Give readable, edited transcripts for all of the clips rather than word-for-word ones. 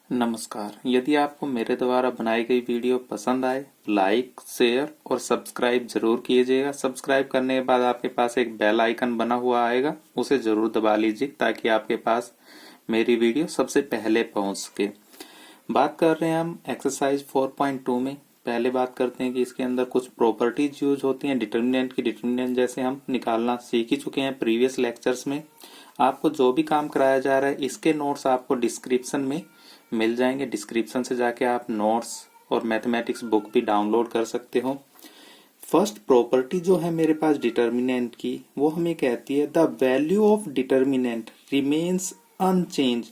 नमस्कार। यदि आपको मेरे द्वारा बनाई गई वीडियो पसंद आए, लाइक, शेयर और सब्सक्राइब जरूर कीजिएगा। सब्सक्राइब करने के बाद आपके पास एक बेल आइकन बना हुआ आएगा, उसे जरूर दबा लीजिए ताकि आपके पास मेरी वीडियो सबसे पहले पहुंच सके। बात कर रहे हैं हम एक्सरसाइज 4.2 में। पहले बात करते हैं कि इसके अंदर कुछ प्रॉपर्टीज यूज होती हैं डिटर्मिनेंट की। डिटर्मिनेंट जैसे हम निकालना सीख ही चुके हैं प्रीवियस लेक्चर्स में। आपको जो भी काम कराया जा रहा है इसके नोट्स आपको डिस्क्रिप्शन में मिल जाएंगे। डिस्क्रिप्शन से जाके आप नोट्स और मैथमेटिक्स बुक भी डाउनलोड कर सकते हो। फर्स्ट प्रॉपर्टी जो है मेरे पास डिटर्मिनेंट की, वो हमें कहती है the value of determinant remains unchange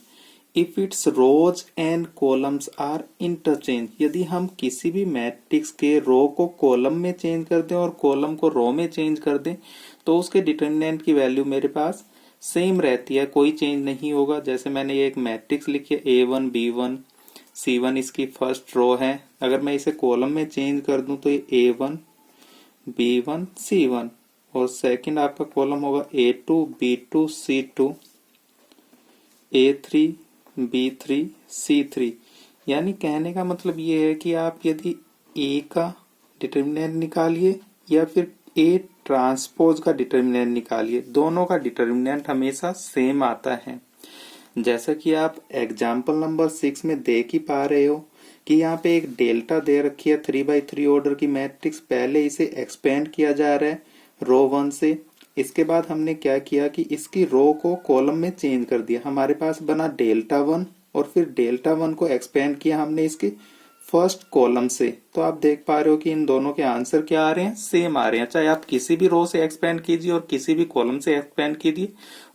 if its rows and columns are interchange. यदि हम किसी भी मैट्रिक्स के रो को कॉलम में चेंज कर दें और कॉलम को रो में चेंज कर दें तो उसके डिटर्मिनेंट की वैल्यू मेरे पास सेम रहती है, कोई चेंज नहीं होगा। जैसे मैंने ये एक मैट्रिक्स लिखी है A1 B1 C1, इसकी फर्स्ट रो है। अगर मैं इसे कॉलम में चेंज कर दूं तो ये A1 B1 C1 और सेकंड आपका कॉलम होगा A2 B2 C2 A3 B3 C3। यानी कहने का मतलब ये है कि आप यदि A का डिटर्मिनेंट निकालिए या फिर A ट्रांसपोज का डिटर्मिनेंट निकालिए, दोनों का डिटर्मिनेंट हमेशा सेम आता है। जैसा कि आप एग्जाम्पल नंबर 6 में देख ही पा रहे हो कि यहाँ पे एक डेल्टा दे रखी है 3x3 ऑर्डर की मैट्रिक्स। पहले इसे एक्सपेंड किया जा रहा है रो 1 से। इसके बाद हमने क्या किया कि इसकी रो को कॉलम में चेंज कर दिया। हमारे पास बना डेल्टा 1 और फिर डेल्टा 1 को एक्सपेंड किया हमने इसके फर्स्ट कॉलम से। तो आप देख पा रहे हो कि इन दोनों के आंसर क्या आ रहे हैं, सेम आ रहे हैं। चाहे आप किसी भी रो से एक्सपेंड कीजिए और किसी भी कॉलम से एक्सपेंड कीजिए,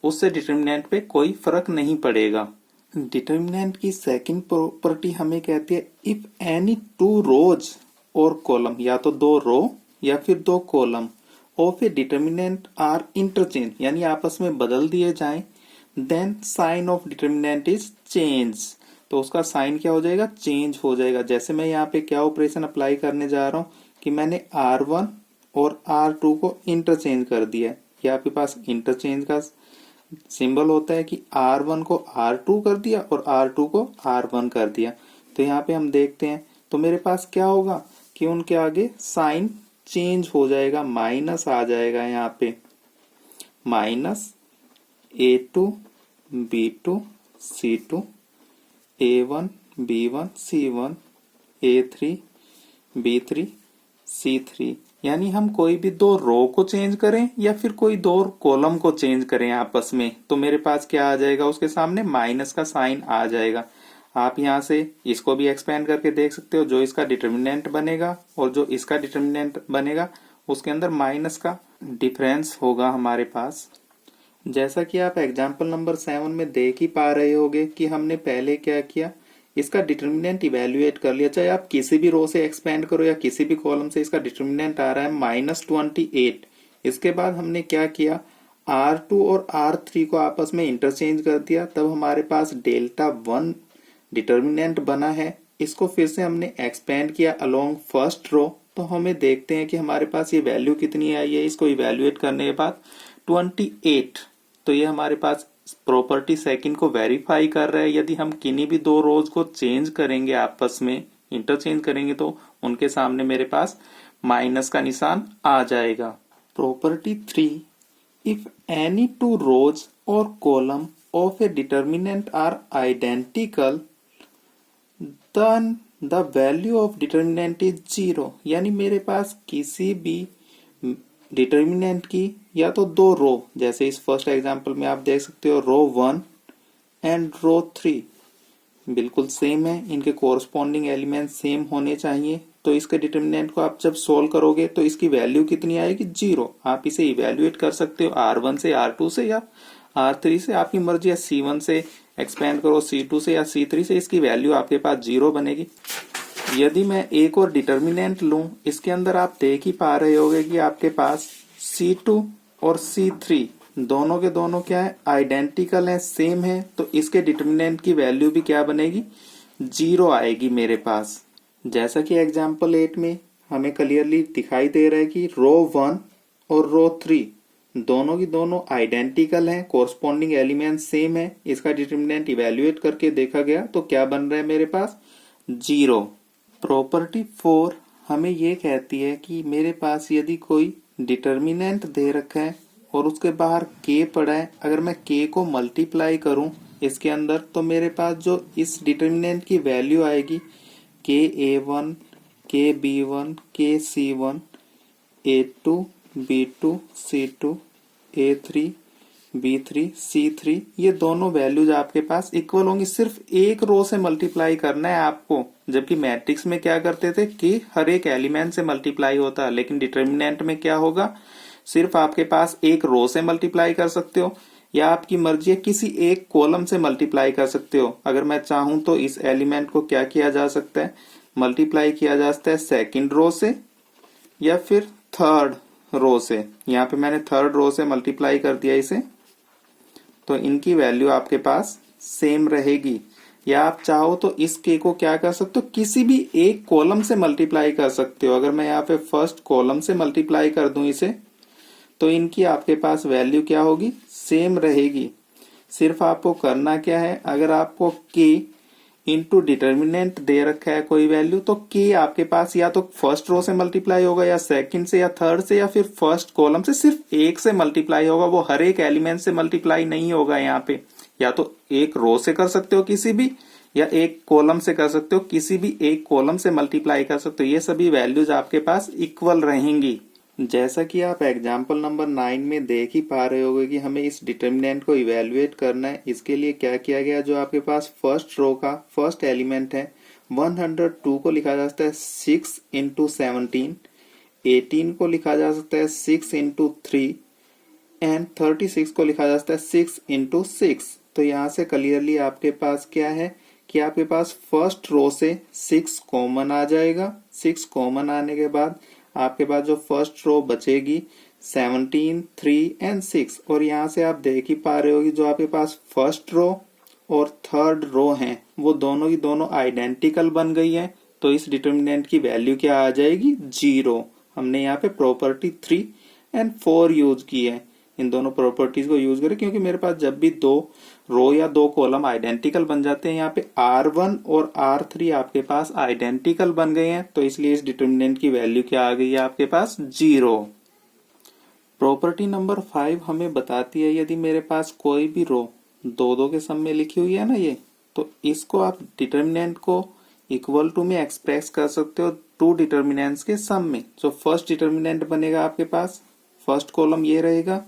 उससे डिटर्मिनेंट पे कोई फर्क नहीं पड़ेगा। डिटर्मिनेंट की सेकंड प्रॉपर्टी हमें कहती है इफ एनी टू रोज और कॉलम, या तो दो रो या फिर दो column of a determinant are interchange, यानी आपस में बदल दिए जाएं, then sign of determinant is change. तो उसका साइन क्या हो जाएगा, चेंज हो जाएगा। जैसे मैं यहाँ पे क्या ऑपरेशन अप्लाई करने जा रहा हूँ कि मैंने R1 और R2 को इंटरचेंज कर दिया है। ये आपके पास इंटरचेंज का सिंबल होता है कि R1 को R2 कर दिया और R2 को R1 कर दिया। तो यहाँ पे हम देखते हैं तो मेरे पास क्या होगा कि उनके आगे साइन चेंज हो जाएगा, माइनस आ जाएगा। यहाँ पे minus A2 B2 C2 A1 B1 C1 A3 B3 C3। यानी हम कोई भी दो रो को चेंज करें या फिर कोई दो कॉलम को चेंज करें आपस में, तो मेरे पास क्या आ जाएगा, उसके सामने माइनस का साइन आ जाएगा। आप यहाँ से इसको भी एक्सपेंड करके देख सकते हो। जो इसका डिटर्मिनेंट बनेगा और जो इसका डिटर्मिनेंट बनेगा उसके अंदर माइनस का डिफरेंस होगा हमारे पास। जैसा कि आप एग्जाम्पल नंबर 7 में देख ही पा रहे होगे कि हमने पहले क्या किया, इसका डिटर्मिनेंट इवेल्युएट कर लिया। चाहे आप किसी भी रो से एक्सपेंड करो या किसी भी कॉलम से, इसका डिटर्मिनेंट आ रहा है -28। इसके बाद हमने क्या किया, R2 और R3 को आपस में इंटरचेंज कर दिया, तब हमारे पास डेल्टा 1 डिटर्मिनेंट बना है। इसको फिर से हमने एक्सपेंड किया अलोंग फर्स्ट रो, तो हमें देखते हैं कि हमारे पास ये वैल्यू कितनी आई है। इसको इवेल्युएट करने के बाद 28। तो ये हमारे पास प्रॉपर्टी सेकंड को वेरीफाई कर रहा है। यदि हम किन्हीं भी दो रोज को चेंज करेंगे, आपस में इंटरचेंज करेंगे, तो उनके सामने मेरे पास माइनस का निशान आ जाएगा। Property 3, if any two rows और column of a determinant are identical then the value of determinant is 0। यानी मेरे पास किसी भी डिटर्मिनेंट की या तो दो रो, जैसे इस फर्स्ट एग्जांपल में आप देख सकते हो रो 1 एंड रो 3 बिल्कुल सेम है, इनके कोरस्पॉन्डिंग एलिमेंट सेम होने चाहिए। तो इसके डिटर्मिनेंट को आप जब सोल्व करोगे तो इसकी वैल्यू कितनी आएगी, 0। आप इसे इवेल्युएट कर सकते हो R1 से R2 से या R3 से, आपकी मर्जी है। C1 से एक्सपेंड करो, C2 से या C3 से, इसकी वैल्यू आपके पास 0 बनेगी। यदि मैं एक और डिटर्मिनेंट लूं, इसके अंदर आप देख ही पा रहे होगे कि आपके पास C2 और C3 दोनों के दोनों क्या है, आइडेंटिकल है, सेम है। तो इसके डिटर्मिनेंट की वैल्यू भी क्या बनेगी, 0 आएगी मेरे पास। जैसा कि एग्जांपल 8 में हमें क्लियरली दिखाई दे रहा है कि रो 1 और रो 3 दोनों की दोनों आइडेंटिकल हैं, कोरस्पॉन्डिंग एलिमेंट सेम है, इसका डिटर्मिनेंट इवेल्युएट करके देखा गया तो क्या बन रहा है मेरे पास 0। प्रॉपर्टी 4 हमें ये कहती है कि मेरे पास यदि कोई डिटर्मिनेंट दे रखा है और उसके बाहर k पड़ा है, अगर मैं k को मल्टीप्लाई करूं इसके अंदर तो मेरे पास जो इस डिटर्मिनेंट की वैल्यू आएगी k_a_1 k_b_1 k_c_1 a2 b2 c2 a3 b3 c3 ये दोनों वैल्यूज आपके पास इक्वल होंगी। सिर्फ एक रो से मल्टीप्लाई करना है आपको, जबकि मैट्रिक्स में क्या करते थे कि हर एक एलिमेंट से मल्टीप्लाई होता है, लेकिन डिटर्मिनेंट में क्या होगा, सिर्फ आपके पास एक रो से मल्टीप्लाई कर सकते हो या आपकी मर्जी है किसी एक कॉलम से मल्टीप्लाई कर सकते हो। अगर मैं चाहूं तो इस एलिमेंट को क्या किया जा सकता है, मल्टीप्लाई किया जा सकता है सेकंड रो से या फिर थर्ड रो से। यहाँ पे मैंने थर्ड रो से मल्टीप्लाई कर दिया इसे, तो इनकी वैल्यू आपके पास सेम रहेगी। या आप चाहो तो इस के को क्या कर सकते हो, किसी भी एक कॉलम से मल्टीप्लाई कर सकते हो। अगर मैं यहाँ पे फर्स्ट कॉलम से मल्टीप्लाई कर दूं इसे, तो इनकी आपके पास वैल्यू क्या होगी, सेम रहेगी। सिर्फ आपको करना क्या है, अगर आपको k इंटू डिटर्मिनेंट दे रखा है कोई वैल्यू, तो k आपके पास या तो फर्स्ट रो से मल्टीप्लाई होगा या सेकंड से या थर्ड से या फिर फर्स्ट कॉलम से, सिर्फ एक से मल्टीप्लाई होगा। वो हर एक एलिमेंट से मल्टीप्लाई नहीं होगा। यहाँ पे या तो एक रो से कर सकते हो किसी भी, या एक कॉलम से कर सकते हो, किसी भी एक कॉलम से मल्टीप्लाई कर सकते हो। ये सभी वैल्यूज आपके पास इक्वल रहेंगी। जैसा कि आप एग्जाम्पल नंबर 9 में देख ही पा रहे होगे कि हमें इस डिटर्मिनेंट को इवेलुएट करना है। इसके लिए क्या किया गया, जो आपके पास फर्स्ट रो का फर्स्ट एलिमेंट है 102 को लिखा जा सकता है 6 इंटू 17, 18 को लिखा जा सकता है 6 इंटू 3 एंड 36 को लिखा जा सकता है 6 इंटू 6। तो यहाँ से क्लियरली आपके पास क्या है कि आपके पास फर्स्ट रो से 6 कॉमन आ जाएगा। 6 कॉमन आने के बाद आपके पास जो फर्स्ट रो बचेगी 17, 3 एंड 6। और यहाँ से आप देख ही पा रहे हो कि जो आपके पास फर्स्ट रो और थर्ड रो हैं वो दोनों की दोनों आइडेंटिकल बन गई है। तो इस डिटर्मिनेंट की वैल्यू क्या आ जाएगी, 0। हमने यहाँ पे प्रॉपर्टी 3 एंड 4 यूज की है। इन दोनों प्रॉपर्टीज को यूज करें क्योंकि मेरे पास जब भी दो रो या दो कॉलम आइडेंटिकल बन जाते हैं, यहाँ पे R1 और R3 आपके पास आइडेंटिकल बन गए हैं, तो इसलिए इस डिटर्मिनेंट की वैल्यू क्या आ गई है आपके पास, 0। प्रॉपर्टी नंबर 5 हमें बताती है यदि मेरे पास कोई भी रो दो दो के सम में लिखी हुई है ना ये, तो इसको आप डिटर्मिनेंट को इक्वल टू में एक्सप्रेस कर सकते हो टू डिटर्मिनेंट्स के सम में। जो फर्स्ट डिटर्मिनेंट बनेगा आपके पास, फर्स्ट कॉलम ये रहेगा,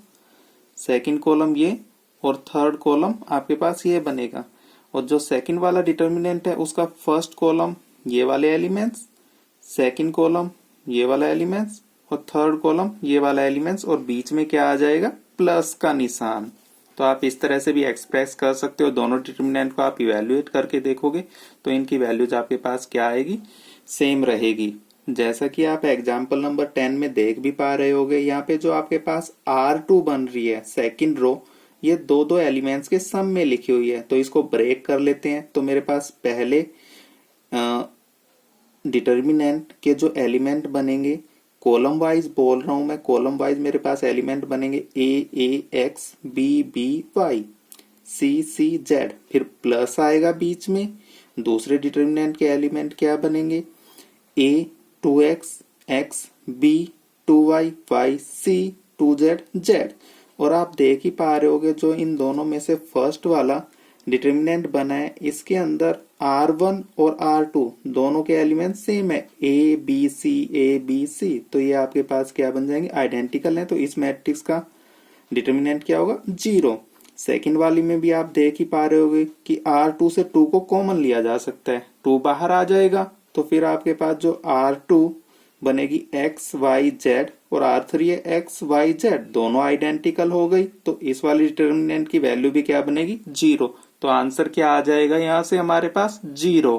सेकंड कॉलम ये और थर्ड कॉलम आपके पास ये बनेगा। और जो सेकंड वाला डिटर्मिनेंट है उसका फर्स्ट कॉलम ये वाले एलिमेंट्स, सेकंड कॉलम ये वाला एलिमेंट्स और थर्ड कॉलम ये वाला एलिमेंट्स, और बीच में क्या आ जाएगा, प्लस का निशान। तो आप इस तरह से भी एक्सप्रेस कर सकते हो। दोनों डिटर्मिनेंट को आप इवेल्युएट करके देखोगे तो इनकी वैल्यूज आपके पास क्या आएगी, सेम रहेगी। जैसा कि आप एग्जाम्पल नंबर 10 में देख भी पा रहे होगे, यहाँ पे जो आपके पास R2 बन रही है सेकंड रो, ये दो दो एलिमेंट्स के सम में लिखी हुई है। तो इसको ब्रेक कर लेते हैं। तो मेरे पास पहले डिटर्मिनेंट के जो एलिमेंट बनेंगे, कॉलम वाइज बोल रहा हूं मैं, कॉलम वाइज मेरे पास एलिमेंट बनेंगे A X B B Y C C Z, फिर प्लस आएगा बीच में। दूसरे डिटर्मिनेंट के एलिमेंट क्या बनेंगे, A 2X X B 2Y Y C 2Z Z। और आप देख ही पा रहे होगे जो इन दोनों में से फर्स्ट वाला डिटर्मिनेंट बना है, इसके अंदर R1 और R2 दोनों के एलिमेंट सेम है, A B C। तो ये आपके पास क्या बन जाएंगे, आइडेंटिकल है। तो इस मैट्रिक्स का डिटर्मिनेंट क्या होगा, 0। सेकंड वाली में भी आप देख ही पा रहे होगे कि R2 से 2 को कॉमन लिया जा सकता है, 2 बाहर आ जाएगा। तो फिर आपके पास जो R2 बनेगी X Y Z और R3 है X Y Z, दोनों आइडेंटिकल हो गई। तो इस वाली डिटर्मिनेंट की वैल्यू भी क्या बनेगी, 0। तो आंसर क्या आ जाएगा यहाँ से हमारे पास, 0।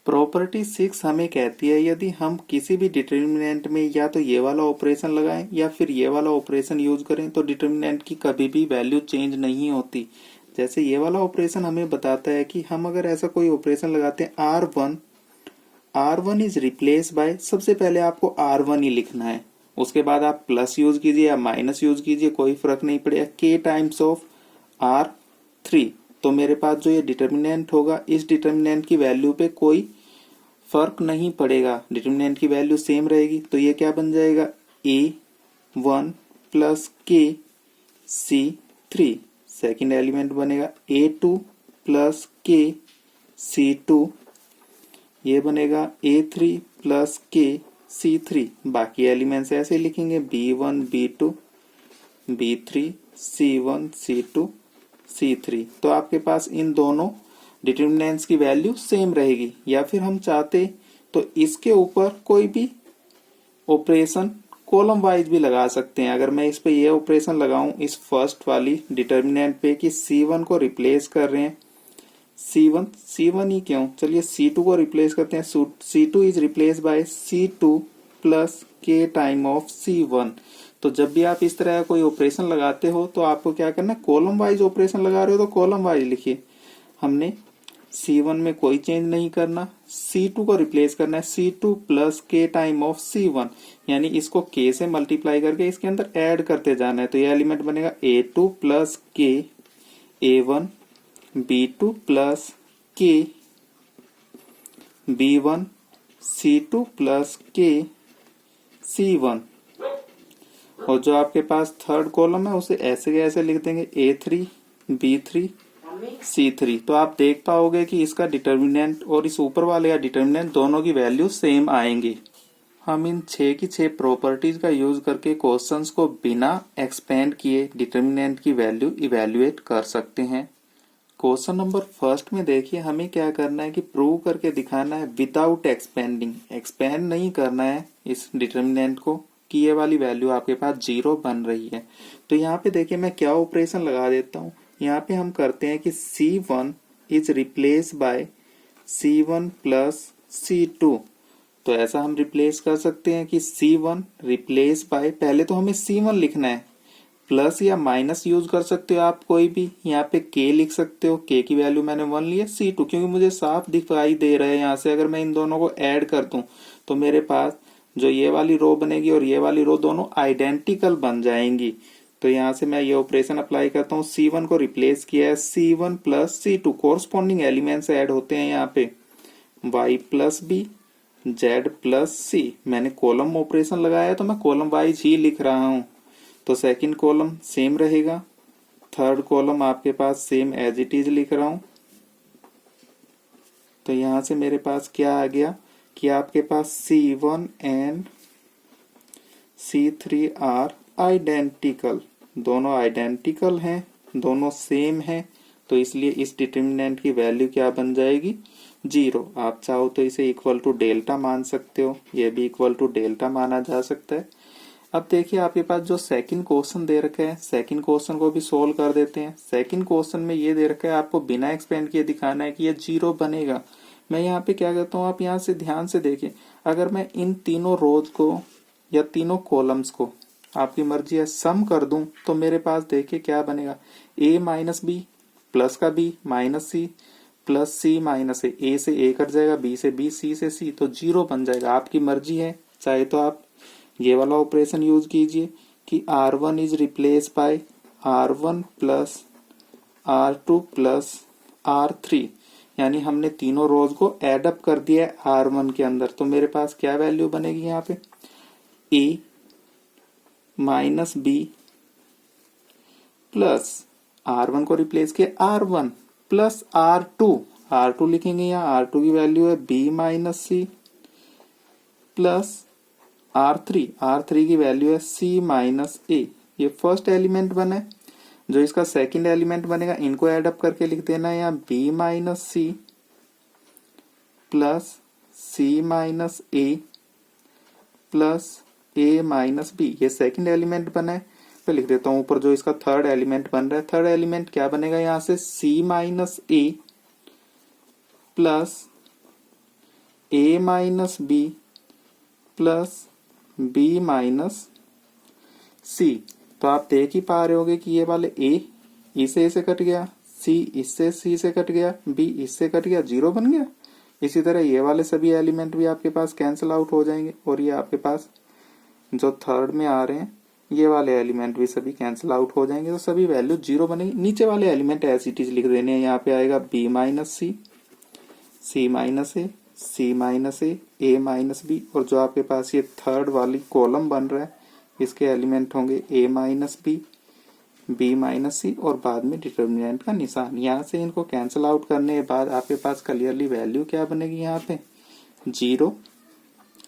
प्रॉपर्टी 6 हमें कहती है यदि हम किसी भी डिटर्मिनेंट में या तो ये वाला ऑपरेशन लगाएं या फिर ये वाला ऑपरेशन यूज करें तो डिटर्मिनेंट की कभी भी वैल्यू चेंज नहीं होती। जैसे ये वाला ऑपरेशन हमें बताता है कि हम अगर ऐसा कोई ऑपरेशन लगाते हैं R1 इज रिप्लेस बाय, सबसे पहले आपको R1 ही लिखना है उसके बाद आप प्लस यूज कीजिए या माइनस यूज कीजिए, कोई फर्क नहीं पड़ेगा, k टाइम्स ऑफ R3। तो मेरे पास जो ये डिटर्मिनेंट होगा, इस डिटर्मिनेंट की वैल्यू पे कोई फर्क नहीं पड़ेगा, डिटर्मिनेंट की वैल्यू सेम रहेगी। तो ये क्या बन जाएगा, A1 plus KC3। Second element बनेगा A2 प्लस KC2, ये बनेगा A3 प्लस KC3। बाकी एलिमेंट्स ऐसे लिखेंगे B1 B2 B3 C1 C2 C3। तो आपके पास इन दोनों डिटर्मिनेंट्स की वैल्यू सेम रहेगी। या फिर हम चाहते तो इसके ऊपर कोई भी ऑपरेशन कॉलम वाइज भी लगा सकते हैं। अगर मैं इस पे ये ऑपरेशन लगाऊं इस फर्स्ट वाली डिटर्मिनेंट पे कि C1 को रिप्लेस कर रहे हैं, C1 ही क्यों, चलिए C2 को रिप्लेस करते हैं। C2 is replace by C2 plus K time of C1। तो जब भी आप इस तरह का कोई ऑपरेशन लगाते हो तो आपको क्या करना है, कॉलम वाइज ऑपरेशन लगा रहे हो तो कॉलम वाइज लिखिए। हमने C1 में कोई चेंज नहीं करना, C2 को रिप्लेस करना है C2 plus K time of C1, यानी इसको K से मल्टीप्लाई करके इसके अंदर ऐड करते जाना है। तो ये एलिमेंट बनेगा A2 plus K A1 B2 plus K B1 C2 plus K C1। और जो आपके पास थर्ड कॉलम है उसे ऐसे के ऐसे लिख देंगे A3 B3 C3। तो आप देख पाओगे कि इसका डिटर्मिनेंट और इस ऊपर वाले का डिटर्मिनेंट दोनों की वैल्यू सेम आएंगी। हम इन 6 की 6 प्रॉपर्टीज का यूज करके क्वेश्चंस को बिना एक्सपेंड किए डिटर्मिनेंट की वैल्यू इवेल्युएट कर सकते हैं। क्वेश्चन नंबर फर्स्ट में देखिए, हमें क्या करना है कि प्रूव करके दिखाना है विदाउट एक्सपेंडिंग, एक्सपेंड नहीं करना है इस डिटर्मिनेंट को कि ये वाली वैल्यू आपके पास 0 बन रही है। तो यहाँ पे देखिए मैं क्या ऑपरेशन लगा देता हूँ, यहाँ पे हम करते हैं कि C1 is replace by C1 plus C2। तो ऐसा हम रिप्लेस कर सकते हैं कि C1 रिप्लेस बाय, पहले तो हमें C1 लिखना है, प्लस या माइनस यूज कर सकते हो आप कोई भी, यहाँ पे K लिख सकते हो, K की वैल्यू मैंने 1 ली है, C2 क्योंकि मुझे साफ दिखाई दे रहा है यहाँ से। अगर मैं इन दोनों को ऐड कर दूं तो मेरे पास जो ये वाली रो बनेगी और ये वाली रो दोनों आइडेंटिकल बन जाएंगी। तो यहाँ से मैं ये ऑपरेशन अप्लाई करता हूँ, C1 को रिप्लेस किया है C1 plus C2, corresponding elements add होते हैं यहाँ पे Y plus B Z plus C। मैंने कॉलम ऑपरेशन लगाया है तो मैं कॉलम वाइज ही लिख रहा हूँ। तो सेकंड कॉलम सेम रहेगा, थर्ड कॉलम आपके पास सेम एज इट इज लिख रहा हूँ। तो यहाँ से मेरे पास क्या आ गया कि आपके पास C1 and C3 are identical, दोनों आइडेंटिकल हैं, दोनों सेम हैं। तो इसलिए इस डिटर्मिनेंट की वैल्यू क्या बन जाएगी, 0। आप चाहो तो इसे इक्वल टू डेल्टा मान सकते हो, ये भी इक्वल टू डेल्टा माना जा सकता है। अब देखिए आपके पास जो सेकंड क्वेश्चन दे रखा है, सेकंड क्वेश्चन को भी सोल्व कर देते हैं। सेकंड क्वेश्चन में ये दे रखा है आपको बिना एक्सपेंड किए दिखाना है कि ये 0 बनेगा। मैं यहाँ पे क्या करता हूँ, आप यहाँ से ध्यान से देखिए, अगर मैं इन तीनों रोज को या तीनों कॉलम्स को, आपकी मर्जी है, सम कर दूं तो मेरे पास देखिए क्या बनेगा, A माइनस बी प्लस का B minus C plus C minus A से A कट जाएगा, B से B, C से C, तो 0 बन जाएगा। आपकी मर्जी है, चाहे तो आप ये वाला ऑपरेशन यूज कीजिए कि R1 is replace by R1 plus R2 plus R3, यानी हमने तीनों रोज को एड अप कर दिया है R1 के अंदर। तो मेरे पास क्या वैल्यू बनेगी यहाँ पे, A minus B plus R1 को रिप्लेस किया R1 प्लस R2 लिखेंगे, यहाँ R2 की वैल्यू है B minus C plus R3 की वैल्यू है C माइनस A। ये फर्स्ट एलिमेंट बना है। जो इसका सेकंड एलिमेंट बनेगा इनको ऐड अप करके लिख देना है, यहाँ B minus C plus C minus A plus A minus B। ये सेकंड एलिमेंट बना है। तो लिख देता हूं ऊपर जो इसका थर्ड एलिमेंट बन रहा है, थर्ड एलिमेंट क्या बनेगा यहाँ से, C minus A plus A minus B plus B minus C। तो आप देख ही पा रहे होगे कि ये वाले A इससे कट गया, C इससे C से कट गया, B इससे कट गया, 0 बन गया। इसी तरह ये वाले सभी एलिमेंट भी आपके पास कैंसिल आउट हो जाएंगे और ये आपके पास जो थर्ड में आ रहे हैं ये वाले एलिमेंट भी सभी कैंसिल आउट हो जाएंगे, तो सभी वैल्यू 0 बनेगी। नीचे वाले एलिमेंट एज इट इज लिख देने हैं। यहाँ पे आएगा b माइनस सी, सी माइनस ए, सी माइनस ए माइनस बी, और जो आपके पास ये थर्ड वाली कॉलम बन रहा है इसके एलिमेंट होंगे a minus B, b minus C, और बाद में डिटर्मिनेंट का निशान। यहाँ से इनको कैंसिल आउट करने के बाद आपके पास क्लियरली वैल्यू क्या बनेगी, यहाँ पे 0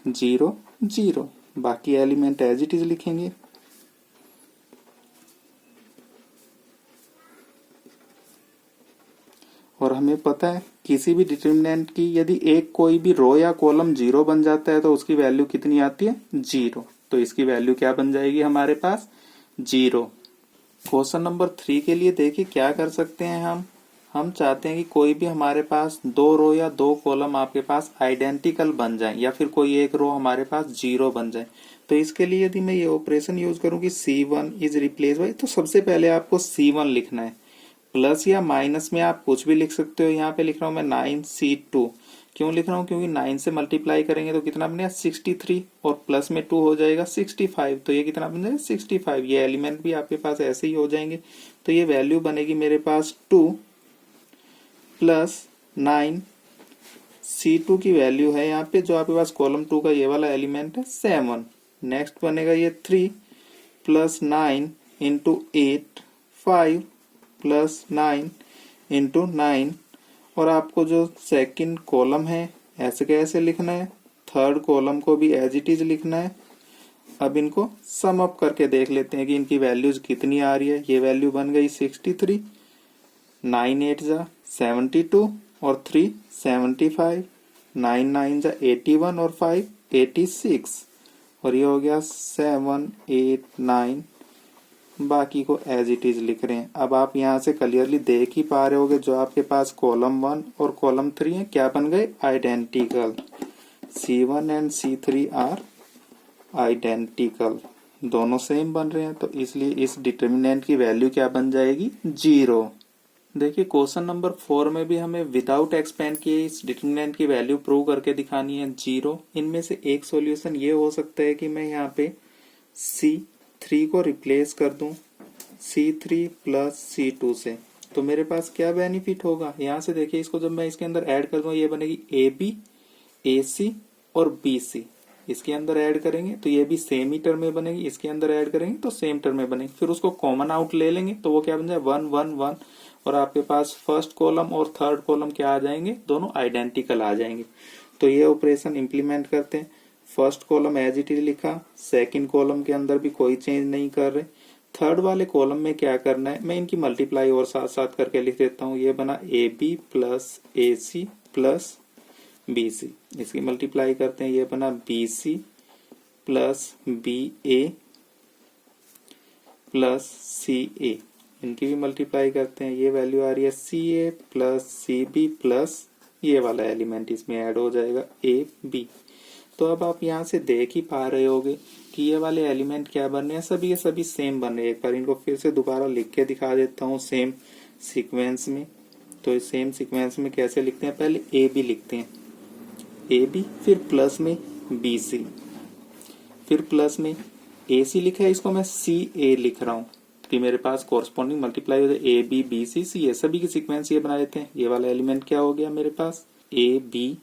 0 0। बाकी एलिमेंट एज इट इज लिखेंगे। और हमें पता है किसी भी डिटर्मिनेंट की यदि एक कोई भी रो या कॉलम 0 बन जाता है तो उसकी वैल्यू कितनी आती है, 0। तो इसकी वैल्यू क्या बन जाएगी हमारे पास, 0। क्वेश्चन नंबर 3 के लिए देखिए क्या कर सकते हैं हम चाहते हैं कि कोई भी हमारे पास 2 रो या 2 कॉलम आपके पास आइडेंटिकल बन जाए, या फिर कोई एक रो हमारे पास 0 बन जाए। तो इसके लिए यदि मैं ये ऑपरेशन यूज करूं कि C1 इज रिप्लेस बाय, तो सबसे पहले आपको C1 लिखना है। प्लस या माइनस में आप कुछ भी लिख सकते हो। यहाँ पे लिख रहा हूं मैं 9C2। क्यों लिख रहा हूँ, क्योंकि 9 से मल्टीप्लाई करेंगे तो कितना बनेगा 63, और प्लस में 2 हो जाएगा 65। तो ये कितना बन जाएगा 65। ये एलिमेंट भी आपके पास ऐसे ही हो जाएंगे। तो ये वैल्यू बनेगी मेरे पास 2 प्लस 9। C2 की वैल्यू है यहाँ पे जो आपके पास कॉलम 2 का ये वाला एलिमेंट है 7। नेक्स्ट बनेगा ये 3 प्लस 9 इंटू 8, 5 प्लस 9 इंटू 9। और आपको जो सेकंड कॉलम है ऐसे कैसे लिखना है, थर्ड कॉलम को भी एज इट इज लिखना है। अब इनको सम अप करके देख लेते हैं कि इनकी वैल्यूज कितनी आ रही है। ये वैल्यू बन गई 63, 9 8 जा 72 और 3 75, 9 9 जा 81 और 5 86, और ये हो गया 7 8 9। बाकी को एज इट इज लिख रहे हैं। अब आप यहाँ से क्लियरली देख ही पा रहे होगे जो आपके पास कॉलम 1 और कॉलम 3 है क्या बन गए, identical. C1 and C3 are identical, दोनों सेम बन रहे हैं, तो इसलिए इस डिटर्मिनेंट की वैल्यू क्या बन जाएगी, 0। देखिए क्वेश्चन नंबर 4 में भी हमें विदाउट एक्सपेंड किए इस डिटर्मिनेंट की वैल्यू प्रूव करके दिखानी है 0। इनमें से एक सॉल्यूशन ये हो सकता है कि मैं यहाँ पे C3 को रिप्लेस कर दूं C3 प्लस C2 से। तो मेरे पास क्या बेनिफिट होगा, यहाँ से देखिए इसको जब मैं इसके अंदर ऐड कर दूं ये बनेगी AB, AC और BC। इसके अंदर ऐड करेंगे तो ये भी सेम ही टर्म में बनेगी, इसके अंदर ऐड करेंगे तो सेम टर्म में बनेगी। फिर उसको कॉमन आउट ले लेंगे तो वो क्या बन जाए 1 1 1, और आपके पास फर्स्ट कॉलम और थर्ड कॉलम क्या आ जाएंगे, दोनों आइडेंटिकल आ जाएंगे। तो ये ऑपरेशन इंप्लीमेंट करते हैं। First column as it is लिखा, सेकंड कॉलम के अंदर भी कोई चेंज नहीं कर रहे। थर्ड वाले कॉलम में क्या करना है, मैं इनकी मल्टीप्लाई और साथ साथ करके लिख देता हूँ। ये बना AB plus AC plus BC। इसकी मल्टीप्लाई करते हैं, ये बना BC plus BA plus CA। इनकी भी मल्टीप्लाई करते हैं, ये वैल्यू आ रही है CA प्लस CB प्लस ये वाला एलिमेंट इसमें ऐड हो जाएगा AB। तो अब आप यहाँ से देख ही पा रहे होगे कि ये वाले एलिमेंट क्या बन रहे हैं, सभी ये सभी सेम बन रहे हैं। एक बार इनको फिर से दोबारा लिख के दिखा देता हूँ सेम सीक्वेंस में। तो इस सेम सीक्वेंस में कैसे लिखते हैं, पहले AB लिखते हैं, AB फिर प्लस में BC, फिर प्लस में AC लिखा है, इसको मैं CA लिख रहा हूँ कि मेरे पास कोरस्पॉन्डिंग मल्टीप्लाई हो जाए AB BC CA। सभी की सीक्वेंस ये बना लेते हैं। ये वाला एलिमेंट क्या हो गया मेरे पास, AB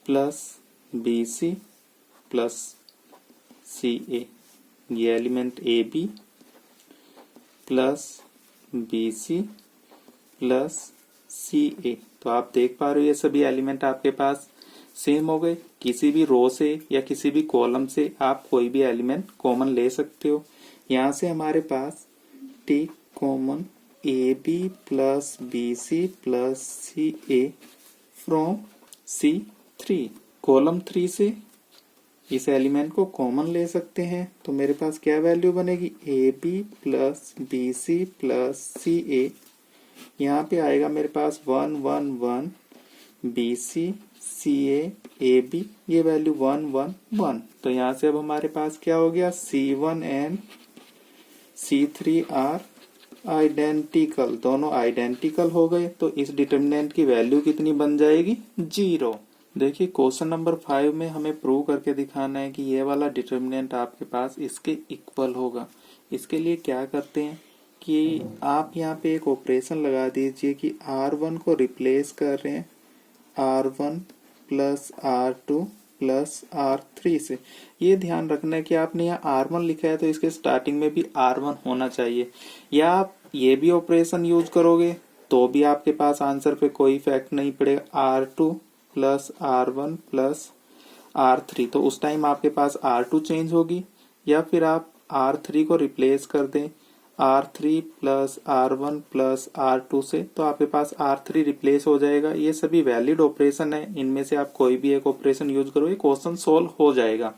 plus BC plus CA। ये element AB plus BC plus CA। तो आप देख पा रहे हो ये सभी एलिमेंट आपके पास सेम हो गए। किसी भी रो से या किसी भी कॉलम से आप कोई भी एलिमेंट कॉमन ले सकते हो। यहाँ से हमारे पास take common AB plus BC plus CA from C3। Column 3 से इस एलिमेंट को कॉमन ले सकते हैं, तो मेरे पास क्या वैल्यू बनेगी, AB plus BC plus CA। यहाँ पे आएगा मेरे पास 1 1 1 BC CA AB, ये वैल्यू 1 1 1। तो यहाँ से अब हमारे पास क्या हो गया, C1 and C3 are identical, दोनों आइडेंटिकल हो गए। तो इस डिटर्मिनेंट की वैल्यू कितनी बन जाएगी, 0। देखिए क्वेश्चन नंबर 5 में हमें प्रूव करके दिखाना है कि ये वाला डिटर्मिनेंट आपके पास इसके इक्वल होगा। इसके लिए क्या करते हैं कि आप यहाँ पे एक ऑपरेशन लगा दीजिए कि R1 को रिप्लेस कर रहे हैं R1 plus R2 plus R3 से। ये ध्यान रखना है कि आपने यहाँ R1 लिखा है तो इसके स्टार्टिंग में भी R1 होना चाहिए, या आप ये भी ऑपरेशन यूज करोगे तो भी आपके पास आंसर पे कोई इफेक्ट नहीं पड़ेगा। R2 plus R1 plus R3, तो उस टाइम आपके पास R2 चेंज होगी, या फिर आप R3 को रिप्लेस कर दें R3 plus R1 plus R2 से, तो आपके पास R3 रिप्लेस हो जाएगा। ये सभी वैलिड ऑपरेशन है, इनमें से आप कोई भी एक ऑपरेशन यूज करो, ये क्वेश्चन सोल्व हो जाएगा।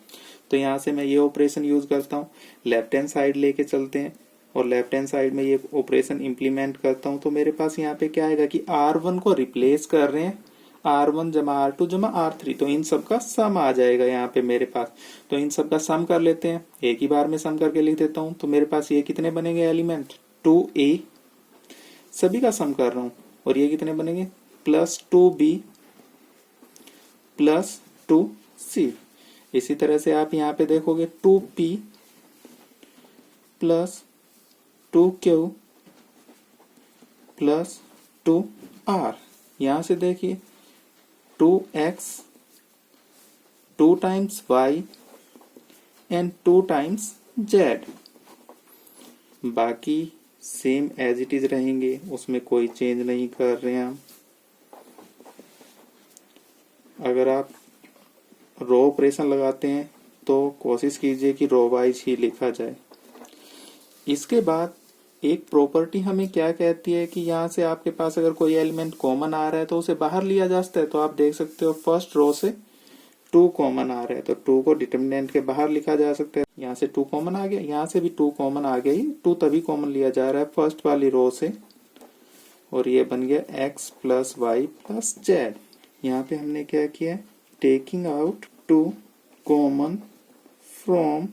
तो यहाँ से मैं ये ऑपरेशन यूज करता हूँ, लेफ्ट हैंड साइड लेके चलते हैं और लेफ्ट हैंड साइड में ये ऑपरेशन इंप्लीमेंट करता हूँ। तो मेरे पास यहाँ पे क्या आएगा कि R1 को रिप्लेस कर रहे हैं R1 जमा R2 जमा R3, तो इन सब का सम आ जाएगा यहाँ पे मेरे पास। तो इन सब का सम कर लेते हैं, एक ही बार में सम करके लिख देता हूँ। तो मेरे पास ये कितने बनेंगे एलिमेंट 2A, सभी का सम कर रहा हूँ, और ये कितने बनेंगे प्लस 2B प्लस 2C। इसी तरह से आप यहाँ पे देखोगे 2P plus 2Q plus 2R। यहाँ से देखिए 2x 2 times y and 2 times z, बाकी सेम एज इट इज रहेंगे, उसमें कोई चेंज नहीं कर रहे हैं हम। अगर आप रो ऑपरेशन लगाते हैं तो कोशिश कीजिए कि रो वाइज ही लिखा जाए। इसके बाद एक प्रॉपर्टी हमें क्या कहती है कि यहाँ से आपके पास अगर कोई एलिमेंट कॉमन आ रहा है तो उसे बाहर लिया जा सकता है। तो आप देख सकते हो फर्स्ट रो से 2 कॉमन आ रहा है, तो 2 को डिटर्मिनेंट के बाहर लिखा जा सकता है। यहाँ से 2 कॉमन आ गया, यहाँ से भी 2 कॉमन आ गया, 2 तभी कॉमन लिया जा रहा है फर्स्ट वाली रो से, और ये बन गया x plus y plus z. यहाँ पे हमने क्या किया, taking out 2 common from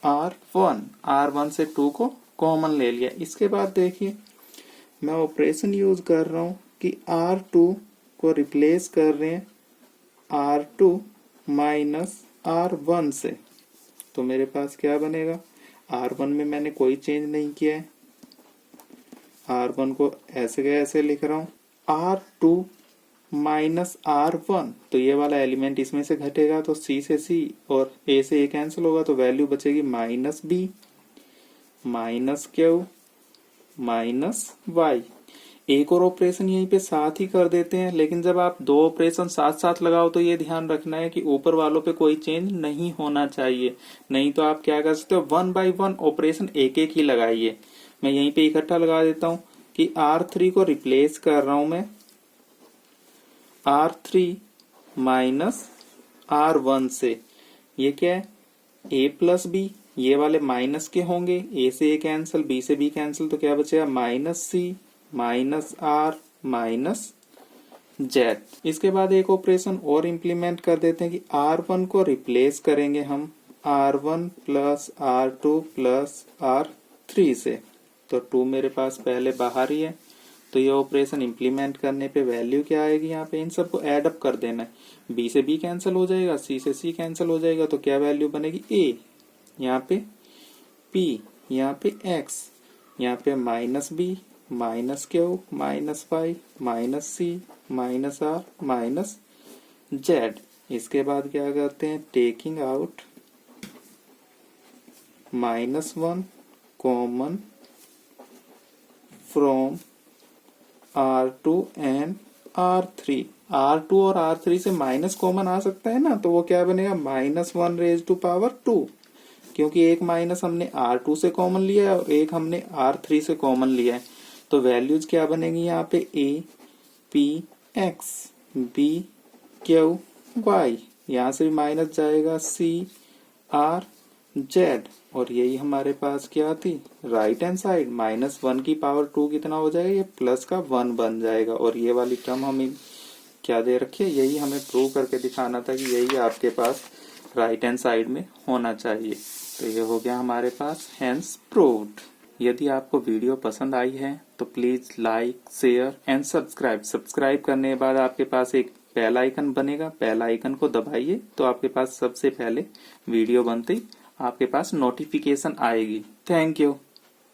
R1 से 2 को कॉमन ले लिया। इसके बाद देखिए मैं ऑपरेशन यूज कर रहा हूं कि R2 को रिप्लेस कर रहे हैं R2 माइनस R1 से। तो मेरे पास क्या बनेगा, R1 में मैंने कोई चेंज नहीं किया है, R1 को ऐसे के ऐसे लिख रहा हूं। R2 माइनस R1, तो ये वाला एलिमेंट इसमें से घटेगा तो C से C और A से A कैंसिल होगा, तो वैल्यू बचेगी minus B minus Q minus Y। एक और ऑपरेशन यहीं पे साथ ही कर देते हैं, लेकिन जब आप दो ऑपरेशन साथ साथ लगाओ तो ये ध्यान रखना है कि ऊपर वालों पे कोई चेंज नहीं होना चाहिए, नहीं तो आप क्या कर सकते हो 1 बाई 1 ऑपरेशन एक एक ही लगाइए। मैं यहीं पे इकट्ठा लगा देता हूं कि R3 को रिप्लेस कर रहा हूं मैं R3 माइनस R1 से। ये क्या है, A प्लस बी, ये वाले माइनस के होंगे, A से A कैंसिल, B से B कैंसिल, तो क्या बचेगा minus C minus R minus Z। इसके बाद एक ऑपरेशन और इंप्लीमेंट कर देते हैं कि R1 को रिप्लेस करेंगे हम R1 plus R2 plus R3 से। तो 2 मेरे पास पहले बाहर ही है, तो ये ऑपरेशन इंप्लीमेंट करने पे वैल्यू क्या आएगी, यहाँ पे इन सबको ऐड अप कर देना है। B से B कैंसिल हो जाएगा, C से C कैंसिल हो जाएगा, तो क्या वैल्यू बनेगी A, यहाँ पे P, यहाँ पे X, यहाँ पे minus B minus Q minus Y minus C minus R minus Z। इसके बाद क्या करते हैं, taking out -1 common from R2 and R3। R2 और R3 से माइनस कॉमन आ सकता है ना, तो वो क्या बनेगा -1 रेज टू पावर 2, क्योंकि एक माइनस हमने R2 से कॉमन लिया है और एक हमने R3 से कॉमन लिया है। तो वैल्यूज क्या बनेगी यहाँ पे A P X B Q Y, यहाँ से भी माइनस जाएगा C R Z, और यही हमारे पास क्या थी राइट हैंड साइड, -1 की पावर 2 कितना हो जाएगा, ये प्लस का 1 बन जाएगा। और ये वाली टर्म हमें क्या दे रखी है, यही हमें प्रूव करके दिखाना था कि यही आपके पास राइट हैंड साइड में होना चाहिए। तो ये हो गया हमारे पास हेंस प्रूव्ड। यदि आपको वीडियो पसंद आई है तो please like share and subscribe करने के बाद आपके पास एक बेल आइकन बनेगा, बेल आइकन को दबाइए तो आपके पास सबसे पहले वीडियो बनते ही आपके पास नोटिफिकेशन आएगी। Thank you.